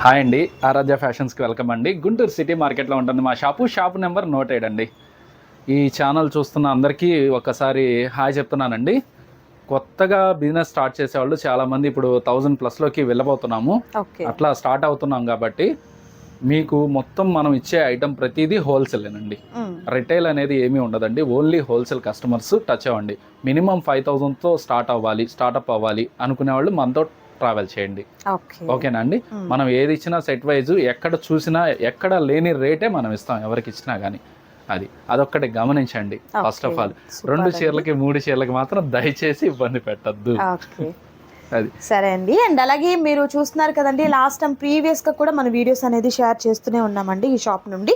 Hi అండి, ఆరాధ్య ఫ్యాషన్స్కి welcome అండి. Guntur city మార్కెట్లో ఉంటుంది మా షాపు నెంబర్ 107 అండి. ఈ ఛానల్ చూస్తున్న అందరికీ ఒకసారి హాయ్ చెప్తున్నానండి. కొత్తగా బిజినెస్ స్టార్ట్ చేసేవాళ్ళు చాలామంది ఇప్పుడు 1000+ వెళ్ళబోతున్నాము. అట్లా స్టార్ట్ అవుతున్నాం కాబట్టి మీకు మొత్తం మనం ఇచ్చే ఐటమ్ ప్రతిదీ హోల్సేలేనండి. రిటైల్ అనేది ఏమీ ఉండదండి. ఓన్లీ హోల్సేల్ కస్టమర్స్ టచ్ అవ్వండి. మినిమం 5000తో స్టార్ట్అప్ అవ్వాలి అనుకునే వాళ్ళు మనతో ట్రావెల్ చేయండి. ఓకేనా అండి. మనం ఏది ఇచ్చినా సెట్ వైజ్ ఎక్కడ చూసినా ఎక్కడ లేని రేటే మనం ఇస్తాం ఎవరికి ఇచ్చినా కానీ. అదొక్కటి గమనించండి. ఫస్ట్ ఆఫ్ ఆల్ 2 చీరలకి 3 చీరలకి మాత్రం దయచేసి ఇబ్బంది పెట్టద్దు. అది సరే అండి. అండ్ అలాగే మీరు చూస్తున్నారు కదండి, లాస్ట్ టైం ప్రీవియస్గా కూడా మన వీడియోస్ అనేది షేర్ చేస్తూనే ఉన్నామండి. ఈ షాప్ నుండి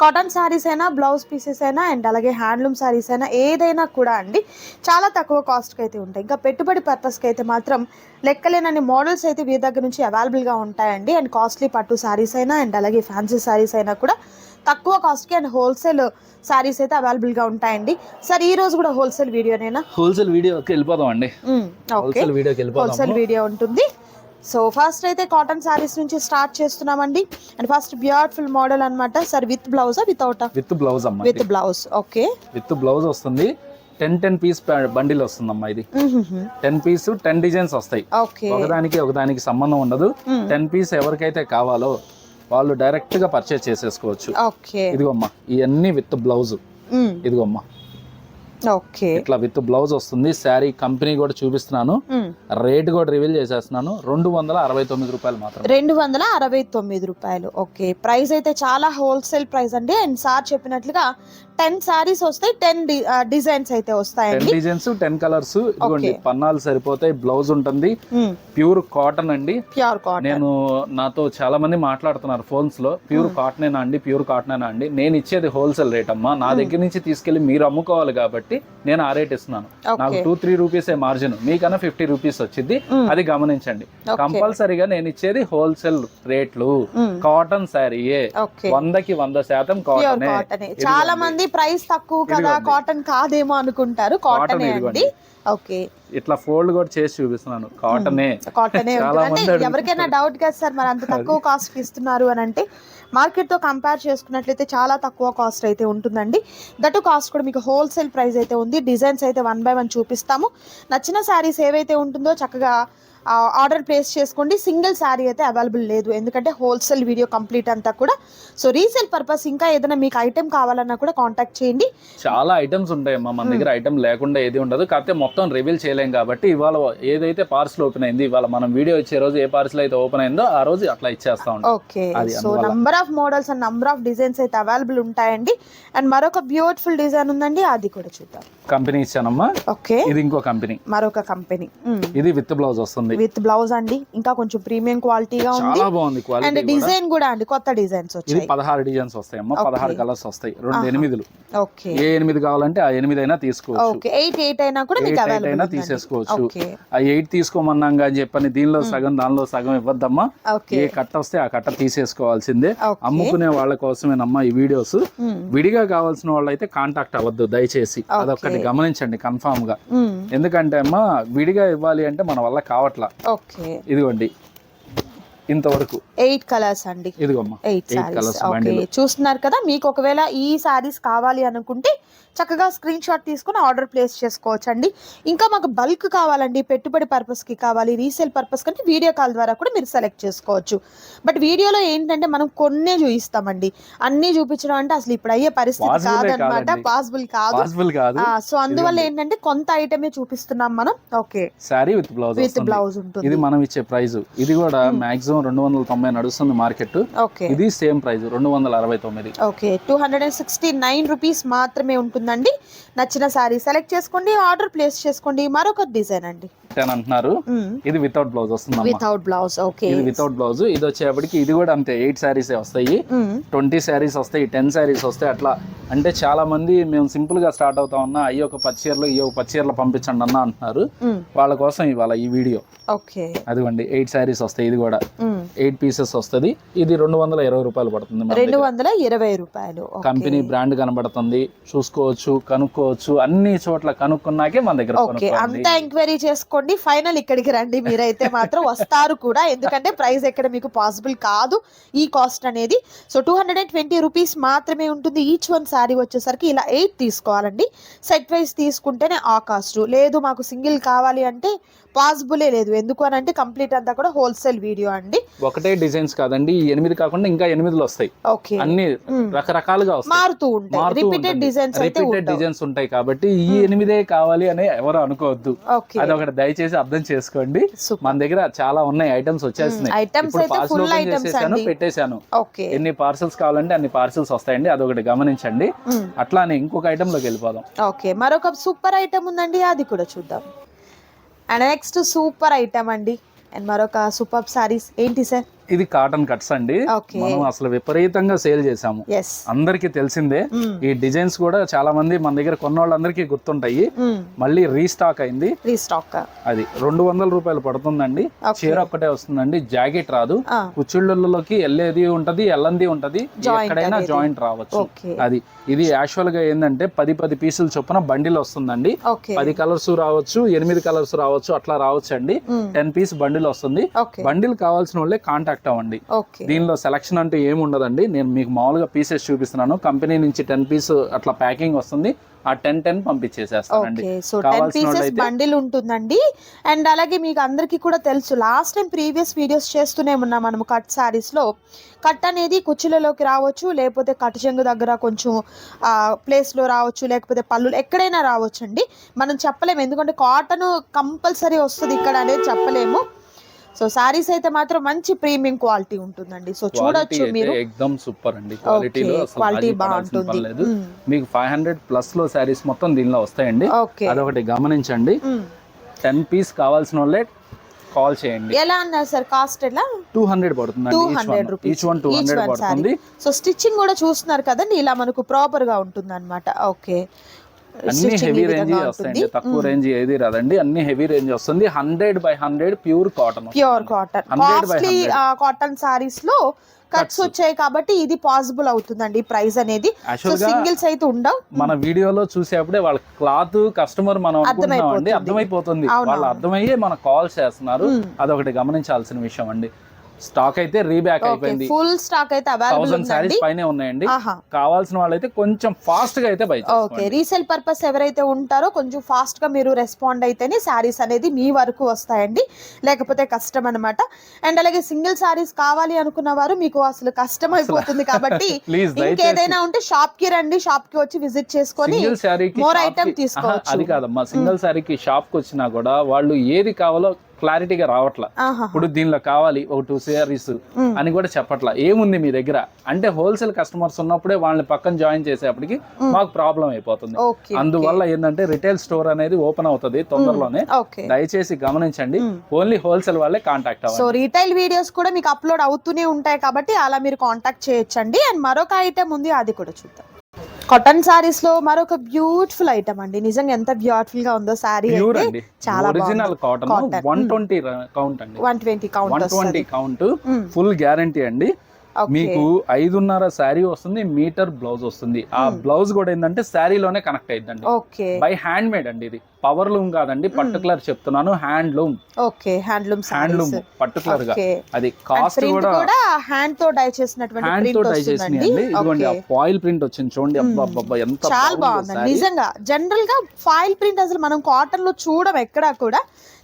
కాటన్ శారీస్ అయినా, బ్లౌజ్ పీసెస్ అయినా, అండ్ అలాగే హ్యాండ్లూమ్ శారీస్ అయినా ఏదైనా కూడా అండి చాలా తక్కువ కాస్ట్కి అయితే ఉంటాయి. ఇంకా పెట్టుబడి పర్పస్కి అయితే మాత్రం లెక్కలేనన్ని మోడల్స్ అయితే వీరి దగ్గర నుంచి అవైలబుల్గా ఉంటాయండి. అండ్ కాస్ట్లీ పట్టు శారీస్ అయినా, అండ్ అలాగే ఫ్యాన్సీ శారీస్ అయినా కూడా తక్కువ కాస్ట్కి అండ్ హోల్సేల్ శారీస్ అయితే అవైలబుల్గా ఉంటాయండి. సార్ ఈ రోజు కూడా హోల్సేల్ వీడియోనేనా? హోల్సేల్ వీడియోకి వెళ్ళిపోదాం అండి. హోల్సేల్ వీడియో ఉంటుంది. సో ఫస్ట్ అయితే కాటన్ శారీస్ నుంచి స్టార్ట్ చేస్తున్నామండి. అండ్ ఫస్ట్ బ్యూటిఫుల్ మోడల్ అన్నమాట. సార్ విత్ బ్లౌజా వితౌట్? విత్ బ్లౌజ్ అమ్మా. With blouse. Okay, with blouse వస్తుంది. 10 పీస్ బండిల్ వస్తుందమ్మా. ఇది 10 పీస్ 10 డిజైన్స్ వస్తాయి. ఒకదానికి సంబంధం ఉండదు. 10 పీస్ ఎవరికైతే కావాలో వాళ్ళు డైరెక్ట్ గా పర్చేస్ చేసేసుకోవచ్చు. ఇదిగోమ్మా, ఇవన్నీ విత్ బ్లౌజ్. ఇదిగోమ్మా, ఓకే, ఇట్లా విత్ బ్లౌజ్ వస్తుంది. శారీ కంపెనీ కూడా చూపిస్తున్నాను, రేట్ కూడా రివీల్ చేసేస్తున్నాను. 269 రూపాయలు మాత్రం. 269 రూపాయలు. ఓకే, ప్రైస్ అయితే చాలా హోల్సేల్ ప్రైస్ అండి. అండ్ సార్ చెప్పినట్లుగా 10 సారీస్ వస్తాయి, 10 డిజైన్స్ అయితే వస్తాయండి. 10 డిజైన్స్ 10 కలర్స్. ఇదిగోండి, పన్నాలు సరిపోతాయి. బ్లౌజ్ ఉంటుంది. ప్యూర్ కాటన్ అండి. Pure cotton. నేను నాతో చాలా మంది మాట్లాడుతున్నారు ఫోన్స్ లో, ప్యూర్ కాటనేనా అండి, ప్యూర్ కాటనేనా అండి. నేను ఇచ్చేది హోల్సేల్ రేట్ అమ్మా. నా దగ్గర నుంచి తీసుకెళ్లి మీరు అమ్ముకోవాలి కాబట్టి నేను ఆ రేట్ ఇస్తున్నాను. నాకు 2-3 రూపీసే మార్జిన్, మీకన్నా 50 రూపీస్ వచ్చింది. అది గమనించండి. కంపల్సరీగా నేను ఇచ్చేది హోల్సేల్ రేట్లు. కాటన్ శారీయే, 100కి 100% కాటన్. చాలా మంది ప్రైస్ తక్కువ కదా, కాటన్ కాదేమో అనుకుంటారు. కాటన్ అండి. ఓకే, ఇట్లా ఫోల్డ్ కూడా చేసి చూపిస్తున్నాను. కాటనే. అంటే ఎవరికైనా డౌట్ కదా సార్, మరి అంత తక్కువ కాస్ట్ ఇస్తున్నారు అని అంటే మార్కెట్తో కంపేర్ చేసుకున్నట్లయితే చాలా తక్కువ కాస్ట్ అయితే ఉంటుందండి. దట్టు కాస్ట్ కూడా మీకు హోల్సేల్ ప్రైస్ అయితే ఉంది. డిజైన్స్ అయితే 1 by 1 చూపిస్తాము. నచ్చిన శారీస్ ఏవైతే ఉంటుందో చక్కగా ఆర్డర్ ప్లేస్ చేసుకోండి. సింగిల్ శారీ అయితే అవైలబుల్ లేదు, ఎందుకంటే హోల్సేల్ వీడియో కంప్లీట్ అంతా కూడా. సో రీసేల్ పర్పస్ ఇంకా ఏదైనా మీకు ఐటెం కావాలన్నా కూడా కాంటాక్ట్ చేయండి. చాలా ఐటమ్స్ ఉంటాయమ్మా మన దగ్గర. ఐటమ్ లేకుండా ఏది ఉండదు. కాకపోతే మొత్తం రివీల్ చేయలేం కాబట్టి ఇవాళ ఏదైతే పార్సల్ ఓపెన్ అయింది, ఇవాళ మనం వీడియో ఇచ్చే రోజు ఏ పార్సల్ అయితే ఓపెన్ అయిందో ఆ రోజు అట్లా ఇచ్చేస్తా ఉంటాం. Okay, so number of models and number of designs అయితే అవైలబుల్ ఉంటాయండి. అండ్ మరొక బ్యూటిఫుల్ డిజైన్ ఉందండి, అది కూడా చూద్దాం. కంపెనీ ఇచ్చానమ్మా. ఓకే, ఇది ఇంకో కంపెనీ, మరొక కంపెనీ. ఇది విత్ బ్లౌజ్ వస్తుంది. విత్ బ్లౌజ్ అండి. ఇంకా కొంచెం ప్రీమియం క్వాలిటీగా ఉంది. చాలా బాగుంది క్వాలిటీ. అండ్ డిజైన్ కూడా అండి, కొత్త డిజైన్స్ వచ్చాయి. 16 డిజైన్స్ వస్తాయి అమ్మా. 16 కలర్స్ వస్తాయి. 2 8లు. ఓకే, ఏ 8 కావాలంటే ఆ 8 అయినా తీసుకోవచ్చు. ఓకే, 8 అయినా కూడా మీకు అవైలబుల్ అయినా తీసేసుకోవచ్చు. ఆ 8 తీసుకోమన్నాం అని చెప్పని దీనిలో సగం దానిలో సగం ఇవ్వద్దమ్మా. ఏ కట్ట వస్తే ఆ కట్ట తీసేసుకోవాల్సిందే. అమ్ముకునే వాళ్ళ కోసమేనమ్మా ఈ వీడియోస్. విడిగా కావాల్సిన వాళ్ళు అయితే కాంటాక్ట్ అవ్వద్దు దయచేసి. అదొక్కటి గమనించండి కన్ఫామ్ గా. ఎందుకంటే అమ్మా విడిగా ఇవ్వాలి అంటే మన వల్ల కావట్లా. ఇదిగోండి, ఇంతవరకు 8 కలర్స్ అండి. ఇదిగోమ్మా 8 కలర్స్. ఓకే, చూస్తున్నారు కదా. మీకు ఒకవేళ ఈ సారీస్ కావాలి అనుకుంటే చక్కగా స్క్రీన్ షాట్ తీసుకుని ఆర్డర్ ప్లేస్ చేసుకోవచ్చు అండి. ఇంకా మాకు బల్క్ కావాలండి, పెట్టుబడి పర్పస్కి కావాలి, రీసేల్ పర్పస్ కంటే వీడియో కాల్ ద్వారా కూడా మీరు సెలెక్ట్ చేసుకోవచ్చు. బట్ వీడియోలో ఏంటంటే మనం కొన్నే చూపిస్తామండి, అన్ని చూపించడం అంటే అసలు ఇప్పుడు అయ్యే పరిస్థితి కాదనమాట. పాసిబుల్ కాదు. సో అందువల్ల ఏంటంటే కొంత ఐటమే చూపిస్తున్నాం మనం. ఓకే, సారీ విత్ బ్లౌజ్ ఉంటుంది. ఇది మనం ఇచ్చే ప్రైస్. ఇది కూడా మాక్సిమం 290 నడుస్తుంది మార్కెట్. ఓకే, ఇది సేమ్ ప్రైస్ 269. ఓకే, 269 రూపీస్ మాత్రమే ఉంటుందండి. నచ్చిన సారీ సెలెక్ట్ చేసుకోండి, ఆర్డర్ ప్లేస్ చేసుకోండి. మరొక డిజైన్ అండి అంటున్నారు. ఇది వితౌట్ బ్లౌజ్ వస్తుంది. Without blouse. ఓకే, ఇది వితౌట్ బ్లౌజ్. ఇది వచ్చేప్పటికి ఇది కూడా అంతే. 8 శారీస్ వస్తాయి, 20 శారీస్ వస్తాయి, 10 శారీస్ వస్తాయి. అట్లా అంటే చాలా మంది మేము సింపుల్ గా స్టార్ట్ అవుతా ఉన్నా, అయ్యి ఒక 10 చీరలు ఈ ఒక 10 చీరలు పంపించండి అన్న అంటున్నారు. వాళ్ళ కోసం ఇవాళ ఈ వీడియో. ఓకే, అదిగోండి 8 శారీస్ వస్తాయి. ఇది కూడా 8 పీసెస్ వస్తుంది. ఇది 220 రూపాయలు పడుతుంది. 220 రూపాయలు. కంపెనీ బ్రాండ్ కనబడుతుంది, చూసుకోవచ్చు, కనుక్కోవచ్చు. అన్ని చోట్ల కనుక్కున్నాకే మన దగ్గర అంతా ఎంక్వైరీ చేసుకోండి. చేసుకోండి. ఫైనల్ ఇక్కడికి రండి మీరైతే మాత్రం వస్తారు కూడా, ఎందుకంటే ప్రైస్ ఎక్కడ మీకు పాసిబుల్ కాదు ఈ కాస్ట్ అనేది. సో 220 రూపీస్ మాత్రమే ఉంటుంది. ఈచ్ వన్ శారీ వచ్చేసరికి ఇలా 8 తీసుకోవాలండి. సెట్ వైజ్ తీసుకుంటేనే ఆ కాస్ట్. లేదు మాకు సింగిల్ కావాలి అంటే పాసిబులే లేదు. ఎందుకు అని అంటే కంప్లీట్ అంతా కూడా హోల్సేల్ వీడియో అండి. ఒకటే డిజైన్స్ కాదండి, ఈ 8 కాకుండా ఇంకా 8 వస్తాయి. ఓకే, అన్ని రకరకాలుగా వస్తాయి, మారుతూ ఉంటాయి. రిపీటెడ్ డిజైన్స్ ఉంటాయి కాబట్టి ఈ 8 కావాలి అని ఎవరు అనుకోవద్దు. అదొకటి దయచేసి అర్థం చేసుకోండి. మన దగ్గర చాలా ఉన్నాయి, ఐటమ్స్ వచ్చేస్తున్నాయి. ఇప్పుడు పార్సల్ ఓపెన్ చేసేసాను, పెట్టేశాను. ఎన్ని పార్సల్స్ కావాలంటే అన్ని పార్సల్స్ వస్తాయండి, అదొకటి గమనించండి. అట్లానే ఇంకొక ఐటమ్ లోకి వెళ్ళిపోదాం. ఓకే, మరొక సూపర్ ఐటమ్ ఉందండి, అది కూడా చూద్దాం. అండ్ నెక్స్ట్ సూపర్ ఐటమ్ అండి, అండ్ మరొక సూపర్ సారీస్. ఏంటి సార్? ఇది కాటన్ కట్స్ అండి. మనం అసలు విపరీతంగా సేల్ చేసాము, అందరికి తెలిసిందే. ఈ డిజైన్స్ కూడా చాలా మంది మన దగ్గర కొన్న వాళ్ళందరికీ గుర్తుంటాయి. మళ్ళీ రీస్టాక్ అయింది. అది 200 రూపాయలు పడుతుందండి. చీర ఒక్కటే వస్తుందండి, జాకెట్ రాదు. కుచ్చిళ్ళలోకి వెళ్ళేది ఉంటది, ఎల్లంది ఉంటది, ఎక్కడైనా జాయింట్ రావచ్చు. అది ఇది యాక్చువల్ గా ఏంటంటే 10 పీసులు చొప్పున బండిల్ వస్తుందండి. 10 కలర్స్ రావచ్చు, 8 కలర్స్ రావచ్చు, అట్లా రావచ్చు అండి. 10 పీస్ బండిల్ వస్తుంది. బండిల్ కావాల్సిన వాళ్ళే కాంటాక్ట్ అవ్వండి. దీనిలో సెలక్షన్ అంటూ ఏమి ఉండదండి. నేను మీకు మామూలుగా పీసెస్ చూపిస్తున్నాను. కంపెనీ నుంచి 10 పీస్ అట్లా ప్యాకింగ్ వస్తుంది, ఆ 10 పంపించేసేస్తానండి. సో 10 పీసెస్ బండిల్ ఉంటుందండి. అండ్ అలాగే మీకు అందరికీ కూడా తెలుసు, లాస్ట్ టైం ప్రీవియస్ వీడియోస్ చేస్తూనే ఉన్నాం మనము. కట్ సారీస్ లో కట్ అనేది కుచ్చులలోకి రావచ్చు, లేకపోతే కట్ చెంగు దగ్గర కొంచెం ప్లేస్ లో రావచ్చు, లేకపోతే పళ్ళు ఎక్కడైనా రావచ్చు అండి. మనం చెప్పలేము, ఎందుకంటే కాటన్ కంపల్సరీ వస్తుంది ఇక్కడ అనేది చెప్పలేము. సో సారీస్ అయితే మాత్రం మంచి ప్రీమియం క్వాలిటీ ఉంటుందండి. సో చూడొచ్చు మీరు, ఎక్దమ్ సూపర్ అండి. క్వాలిటీ బాగుంటుంది. మీకు 500+ లో సారీస్ మొత్తం దీనిలో వస్తాయండి. అదొకటి గమనించండి. 10 పీస్ కావాల్సిన వాళ్ళే కాల్ చేయండి. ఎలా అన్నారు సార్ కాస్ట్? ఎలా 200 పడుతుంది. 200 రూపీస్ 200 పడుతుంది. సో స్టిచ్చింగ్ కూడా చూస్తున్నారు కదండి, ఇలా మనకు ప్రాపర్ గా ఉంటుంది అనమాట. ఓకే, అన్ని హెవీ రేంజ్ వస్తాయండి, తక్కువ రేంజ్ ఏది రాదండి, అన్ని హెవీ రేంజ్ వస్తుంది. 100/100 pure cotton. Costly cotton saris లో కట్స్ వచ్చాయి కాబట్టి ఇది పాసిబుల్ అవుతుందండి ప్రైస్ అనేది. సింగిల్స్ అయితే ఉండవు. మన వీడియోలో చూసేప్పుడే వాళ్ళ క్లాత్ కస్టమర్ మనం అర్థమైపోతుంది, వాళ్ళు అర్థమయ్యే మన కాల్ చేస్తున్నారు. అదొకటి గమనించాల్సిన విషయం అండి. స్టాక్ అయితే రీబ్యాక్ అయిపోయింది. ఫుల్ స్టాక్ అయితే అవైలబుల్ 1000 సారీస్ పైనే ఉన్నాయండి. కావాల్సిన వాళ్ళైతే కొంచెం ఫాస్ట్ గా అయితే బై చేసుకోండి. ఓకే, రీసేల్ పర్పస్ ఎవరైతే ఉంటారో కొంచెం ఫాస్ట్ గా మీరు రెస్పాండ్ అయితేనే సారీస్ అనేది మీ వరకు వస్తాయండి, లేకపోతే కష్టం అన్నమాట. అండ్ అలాగే సింగిల్ సారీస్ కావాలి అనుకున్న వారు మీకు అసలు కష్టం అయిపోతుంది కాబట్టి ఇంకేదైనా ఉంటే షాప్ కి రండి, షాప్ కి వచ్చి విజిట్ చేసుకొని మోర్ ఐటమ్ తీసుకోవచ్చు. అది కాదమ్మా, సింగిల్ సారీకి షాప్ కి వచ్చినా కూడా వాళ్ళు ఏది కావాలో క్లారిటీగా రావట్లా. ఇప్పుడు దీనిలో కావాలి ఒక 2 సారీస్ అని కూడా చెప్పట్లా. ఏముంది మీ దగ్గర అంటే హోల్సేల్ కస్టమర్స్ ఉన్నప్పుడే వాళ్ళని పక్కన జాయిన్ చేసేప్పటికి మాకు ప్రాబ్లం అయిపోతుంది. అందువల్ల ఏంటంటే రిటైల్ స్టోర్ అనేది ఓపెన్ అవుతుంది తొందరలోనే, దయచేసి గమనించండి. ఓన్లీ హోల్సేల్ వాళ్ళే కాంటాక్ట్ అవ్వాలి. సో రీటైల్ వీడియోస్ కూడా మీకు అప్లోడ్ అవుతూనే ఉంటాయి కాబట్టి అలా మీరు కాంటాక్ట్ చేయొచ్చండి. అండ్ మరొక ఐటమ్ ఉంది, అది కూడా చూద్దాం. కాటన్ సారీస్ లో మరొక బ్యూటిఫుల్ ఐటమ్ అండి. నిజంగా ఎంత బ్యూటిఫుల్ గా ఉందో సారీ, చాలా ఒరిజినల్ కాటన్. 120 కౌంట్ అండి, 120 కౌంట్ ఫుల్ గ్యారంటీ అండి. మీకు 5.5 శారీ వస్తుంది, మీటర్ బ్లౌజ్ వస్తుంది. ఆ బ్లౌజ్ కూడా ఏంటంటే శారీలోనే కనెక్ట్ అయ్యిందండి. బై హ్యాండ్ మేడ్ అండి. ఇది పవర్ లూమ్ కాదండి, పర్టికులర్ చెప్తున్నాను, హ్యాండ్లూమ్. ఓకే, హ్యాండ్లూమ్ పర్టికులర్ గా. అది కాస్ట్ కూడా హ్యాండ్ తో డై చేసినటువంటి ఇదిగోండి, ఫాయిల్ ప్రింట్ వచ్చింది చూడండి. అబ్బబ్బబ్బా ఎంత చాలా బాగుంది నిజంగా. జనరల్ గా ఫాయిల్ ప్రింట్ అసలు మనం కాటన్ లో చూడం ఎక్కడా కూడా,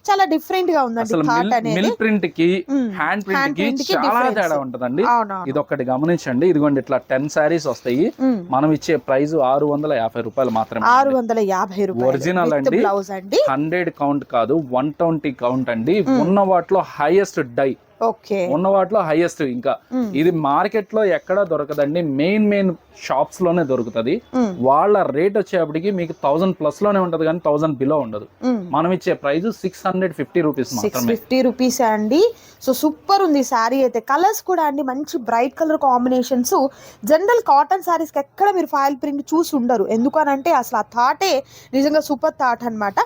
చాలా డిఫరెంట్ గా ఉందండి. మిల్ ప్రింట్ కి హ్యాండ్ ప్రింట్ కి చాలా తేడా ఉంటదండి. ఇది ఒక్కటి గమనించండి. ఇదిగోండి ఇట్లా 10 సారీస్ వస్తాయి. మనం ఇచ్చే ప్రైస్ 650 రూపాయలు మాత్రమే. 650 రూపాయలు ఒరిజినల్ అండి. 100 కౌంట్ కాదు, 120 కౌంట్ అండి. ఉన్న వాటిలో హైయెస్ట్ డై ఉన్న వాటిలో హైయెస్ట్. ఇంకా ఇది మార్కెట్ లో ఎక్కడా దొరకదండి, మెయిన్ షాప్స్ లోనే దొరుకుతది. వాళ్ళ రేట్ వచ్చేప్పటికి మీకు 1000+ లోనే ఉంటది కానీ 1000 బిలో ఉండదు. మనం ఇచ్చే ప్రైస్ 650 రూపీస్ మాత్రమే. 650 రూపీస్ అండి. సో సూపర్ ఉంది సారీ అయితే. కలర్స్ కూడా అండి మంచి bright colour combinations. General cotton saris కి ఎక్కడ మీరు ఫాయిల్ ప్రింట్ చూసి ఉండరు, ఎందుకనంటే అసలు ఆ థాటే నిజంగా సూపర్ థాట్ అనమాట.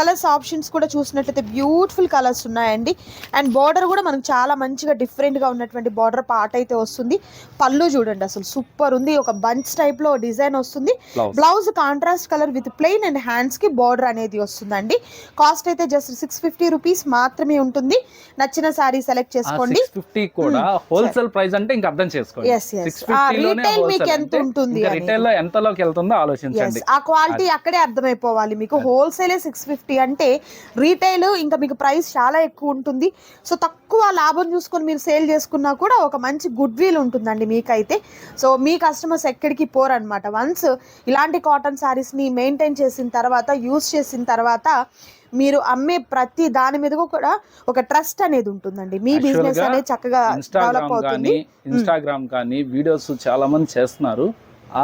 కలర్స్ ఆప్షన్స్ కూడా చూసినట్లయితే బ్యూటిఫుల్ కలర్స్ ఉన్నాయండి. అండ్ బార్డర్ కూడా మనకు చాలా మంచిగా డిఫరెంట్ గా ఉన్నటువంటి బార్డర్ పార్ట్ అయితే వస్తుంది. పళ్ళు చూడండి అసలు సూపర్ ఉంది, ఒక బంచ్ టైప్ లో డిజైన్ వస్తుంది. Blouse contrast colour with plain and hands కి బార్డర్ అనేది వస్తుందండి. కాస్ట్ అయితే జస్ట్ 650 రూపీస్ మాత్రమే ఉంటుంది. నచ్చిన సారీ సెలెక్ట్ చేసుకోండి. 650 కూడా హోల్సేల్ ప్రైస్ అంటే ఇంకా అర్థం చేసుకోండి. 650 లోనే రీటైల్ మీకు ఎంత ఉంటుంది, రిటైల్ లో ఎంతలోకి వెళ్తుందో ఆలోచించండి. ఆ క్వాలిటీ అక్కడే అర్థమైపోవాలి మీకు. హోల్సేల్ 650 అంటే రీటైల్ ఇంకా మీకు ప్రైస్ చాలా ఎక్కువ ఉంటుంది. సో తక్కువ లాభం చూసుకొని మీరు సేల్ చేసుకున్నా కూడా ఒక మంచి గుడ్ విల్ ఉంటుందండి మీకైతే. సో మీ కస్టమర్స్ ఎక్కడికి పోరు అనమాట. వన్స్ ఇలాంటి కాటన్ సారీస్ ని మెయింటైన్ చేసిన తర్వాత, యూస్ చేసిన తర్వాత మీరు అమ్మే ప్రతి దాని మీద కూడా ఒక ట్రస్ట్ అనేది ఉంటుందండి. మీ బిజినెస్ అనేది చక్కగా డెవలప్ అవుతుంది. ఇన్స్టాగ్రామ్ కానీ వీడియోస్ చాలా మంది చేస్తున్నారు.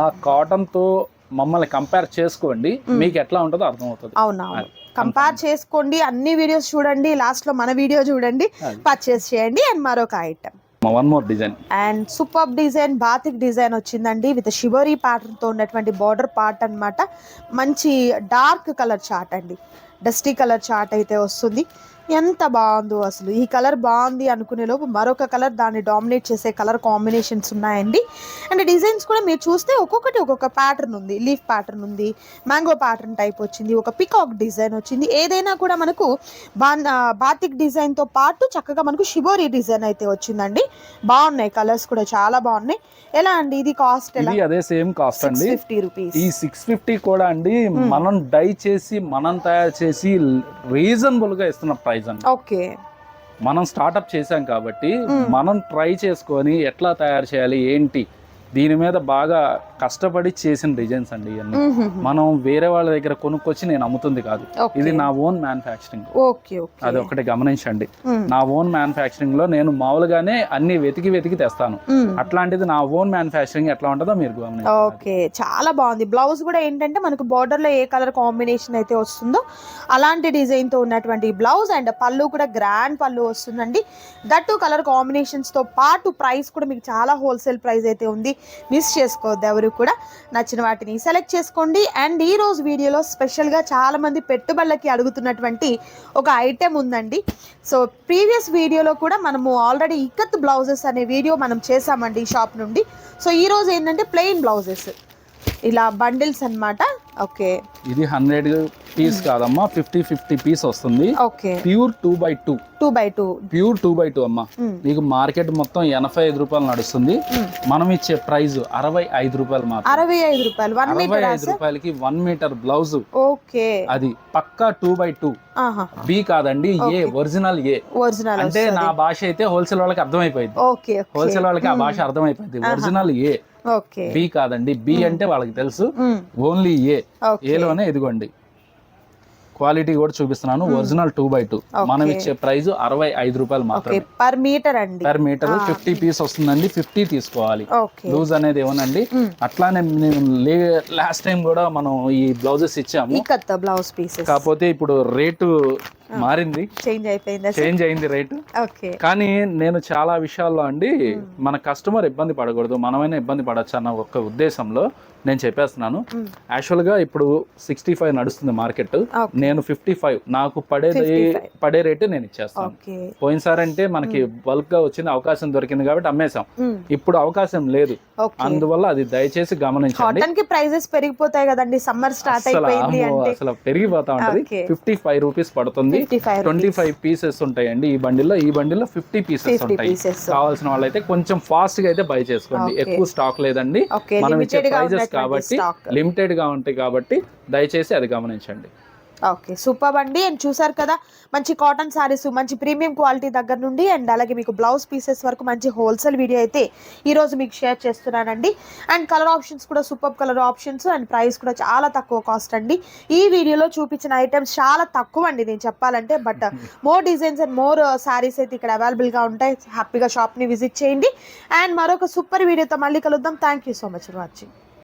ఆ కాటన్ తో మమ్మల్ని కంపేర్ చేసుకోండి, మీకు ఎట్లా ఉంటుందో అర్థం అవుతుంది. అవునవును, కంపేర్ చేసుకోండి, అన్ని వీడియోస్ చూడండి, లాస్ట్ లో మన వీడియో చూడండి, పర్చేస్ చేయండి. అండ్ మరొక item, one more design and super design, batik design వచ్చిందండి విత్ షివరీ ప్యాటర్న్ తో ఉన్నటువంటి బార్డర్ పార్ట్ అన్నమాట. మంచి డార్క్ కలర్ చార్ట్ అండి, డస్టీ కలర్ చార్ట్ అయితే వస్తుంది. ఎంత బాగుందో అసలు. ఈ కలర్ బాగుంది అనుకునే లోపు మరొక కలర్ దాన్ని డామినేట్ చేసే కలర్ కాంబినేషన్స్ ఉన్నాయండి. అండ్ డిజైన్స్ కూడా మీరు చూస్తే ఒక్కొక్కటి ఒక్కొక్క ప్యాటర్న్ ఉంది. లీఫ్ ప్యాటర్న్ ఉంది, మ్యాంగో ప్యాటర్న్ టైప్ వచ్చింది, ఒక పికాక్ డిజైన్ వచ్చింది. ఏదైనా కూడా మనకు బాతిక్ డిజైన్ తో పాటు చక్కగా మనకు షిబోరీ డిజైన్ అయితే వచ్చిందండి. బాగున్నాయి, కలర్స్ కూడా చాలా బాగున్నాయి. ఎలా అండి ఇది కాస్ట్? ఎలా? అదే సేమ్ కాస్ట్ అండి, 650 రూపీస్. ఈ 650 కూడా అండి మనం డై చేసి మనం తయారు చేసి రీజనబుల్ గా ఇస్తున్న ప్రైస్ అండి. ఓకే, మనం స్టార్ట్అప్ చేసాం కాబట్టి మనం ట్రై చేసుకొని ఎట్లా తయారు చేయాలి ఏంటి, దీని మీద బాగా కష్టపడి చేసిన డిజైన్స్ అండి ఇవన్నీ. మనం వేరే వాళ్ళ దగ్గర కొనుక్కొచ్చి నేను అమ్ముతుంది కాదు, ఇది నా ఓన్ మ్యానుఫ్యాక్చరింగ్. అది ఒకటి గమనించండి. నా ఓన్ మ్యానుఫ్యాక్చరింగ్ లో నేను మామూలుగానే అన్ని వెతికి తెస్తాను. అట్లాంటిది నా ఓన్ మ్యానుఫ్యాక్చరింగ్ ఎట్లా ఉంటుందో మీరు గమనించండి. ఓకే, చాలా బాగుంది. బ్లౌజ్ కూడా ఏంటంటే మనకు బార్డర్ లో ఏ కలర్ కాంబినేషన్ అయితే వస్తుందో అలాంటి డిజైన్ తో ఉన్నటువంటి బ్లౌజ్. అండ్ పళ్ళు కూడా గ్రాండ్ పళ్ళు వస్తుందండి. దట్టు కలర్ కాంబినేషన్స్ తో పాటు ప్రైస్ కూడా మీకు చాలా హోల్సేల్ ప్రైస్ అయితే ఉంది. మిస్ చేసుకోవద్దు ఎవరు కూడా. నచ్చిన వాటిని సెలెక్ట్ చేసుకోండి. అండ్ ఈ రోజు వీడియోలో స్పెషల్గా చాలా మంది పెట్టుబడులకి అడుగుతున్నటువంటి ఒక ఐటెం ఉందండి. సో ప్రీవియస్ వీడియోలో కూడా మనము ఆల్రెడీ ఇక్కత్ బ్లౌజెస్ అనే వీడియో మనం చేసామండి ఈ షాప్ నుండి. సో ఈ రోజు ఏంటంటే ప్లెయిన్ బ్లౌజెస్ ఇలా బండిల్స్ అన్నమాట. ఓకే, ఇది 100 పీస్ కాదమ్మా, 50 పీస్ వస్తుంది. Okay, pure 2x2 pure 2x2 అమ్మా. మీకు మార్కెట్ మొత్తం 85 రూపాయలు నడుస్తుంది, మనం ఇచ్చే ప్రైస్ 65 రూపాయలు మాత్రం. 65 రూపాయలు 65 రూపాయలకి 1 మీటర్ బ్లౌజ్. ఓకే, అది పక్కా 2x2 బి కాదండి, ఏ ఒరిజినల్. ఏ అంటే నా భాష అయితే హోల్సేల్ వాళ్ళకి అర్థమైపోయింది. హోల్సేల్ వాళ్ళకి ఆ భాష అర్థమైపోయింది. ఒరిజినల్ ఏ, బి కాదండి. బి అంటే వాళ్ళకి తెలుసు, ఓన్లీ ఏ. ఏలోనే ఇదిగోండి క్వాలిటీ కూడా చూపిస్తున్నాను. ఒరిజినల్ 2x2 మనం ఇచ్చే ప్రైస్ 65 రూపాయలు మాత్రమే పర్ మీటర్ అండి. పర్ మీటర్ 50 పీస్ వస్తుందండి. 50 తీసుకోవాలి. లూజ్ అనేది ఏమోనండి. అట్లానే లాస్ట్ టైం కూడా మనం ఈ బ్లౌజెస్ ఇచ్చాము, బ్లౌజ్ పీసెస్. కాకపోతే ఇప్పుడు రేటు మారింది, చేంజ్ అయింది రేటు. కానీ నేను చాలా విషయాల్లో అండి మన కస్టమర్ ఇబ్బంది పడకూడదు, మనమైనా ఇబ్బంది పడచ్చు అన్న ఒక ఉద్దేశంలో నేను చెప్పేస్తున్నాను. యాక్చువల్ గా ఇప్పుడు 65 నడుస్తుంది మార్కెట్, నేను 55 నాకు పడే రేటు నేను ఇచ్చేస్తాను. పోయినసారి అంటే మనకి బల్క్ గా వచ్చింది, అవకాశం దొరికింది కాబట్టి అమ్మేశాం. ఇప్పుడు అవకాశం లేదు, అందువల్ల అది దయచేసి గమనించండి. ప్రైజెస్ పెరిగిపోతాయి కదండి, సమ్మర్ స్టార్ట్ అయిపోయింది అంటే అసలు పెరిగిపోతా ఉంటది. 55 రూపీస్ పడుతుంది. 25 పీసెస్ ఉంటాయండి ఈ బండిల్లో. ఈ బండిల్లో 50 పీసెస్ ఉంటాయి. కావాల్సిన వాళ్ళైతే కొంచెం ఫాస్ట్ గా అయితే బై చేసుకోండి. ఎక్కువ స్టాక్ లేదండి, మనం ఇచ్చే ప్రైజెస్ కాబట్టి లిమిటెడ్ గా ఉంటాయి కాబట్టి దయచేసి అది గమనించండి. ఓకే, సూపర్ అండి. అండ్ చూసారు కదా, మంచి కాటన్ సారీస్, మంచి ప్రీమియం క్వాలిటీ దగ్గర నుండి అండ్ అలాగే మీకు బ్లౌజ్ పీసెస్ వరకు మంచి హోల్సేల్ వీడియో అయితే ఈ రోజు మీకు షేర్ చేస్తున్నానండి. అండ్ కలర్ ఆప్షన్స్ కూడా super colour options, and price కూడా చాలా తక్కువ కాస్ట్ అండి. ఈ వీడియోలో చూపించిన ఐటమ్స్ చాలా తక్కువ అండి నేను చెప్పాలంటే, but more designs and more saris అయితే ఇక్కడ అవైలబుల్ గా ఉంటాయి. హ్యాపీగా షాప్ ని విజిట్ చేయండి. అండ్ మరొక సూపర్ వీడియోతో మళ్ళీ కలుద్దాం. Thank you so much for watching.